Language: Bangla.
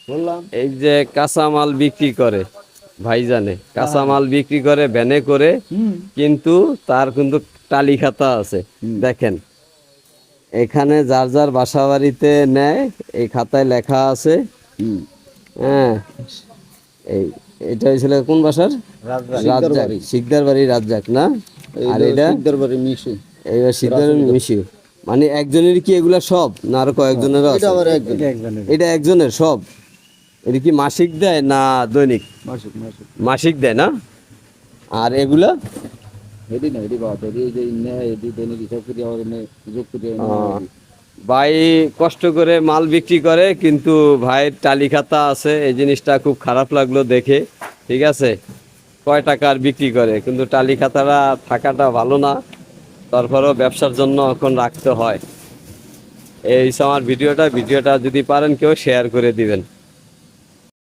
বললাম এই যে কাঁচামাল বিক্রি করে ভাইজানে, কাঁচামাল বিক্রি করে ভ্যানে করে, কিন্তু তার কিন্তু টালি খাতা আছে। দেখেন এখানে যার যার বাসা বাড়িতে নেয় এই খাতায় লেখা আছে। হ্যাঁ, এই এটা হয়েছিল কোন বাসার? রাজ্জাক, শিকদার বাড়ি রাজ্জাক না? আর এটা এইবার শিকদার মিশি। মানে একজনের কি এগুলা সব, না আরো কয়েকজনের আছে? এটা একজনের সব। এটা কি মাসিক দেয় না দৈনিক? মাসিক দেয় না? আর এগুলা ভাই কষ্ট করে মাল বিক্রি করে, কিন্তু ভাইয়ের টালি খাতা আছে। এই জিনিসটা খুব খারাপ লাগলো দেখে। ঠিক আছে, কয় টাকার বিক্রি করে, কিন্তু টালি খাতাটা থাকাটা ভালো না। তারপরেও ব্যবসার জন্য এখন রাখতে হয়। এই আমার ভিডিওটা যদি পারেন কেউ শেয়ার করে দিবেন।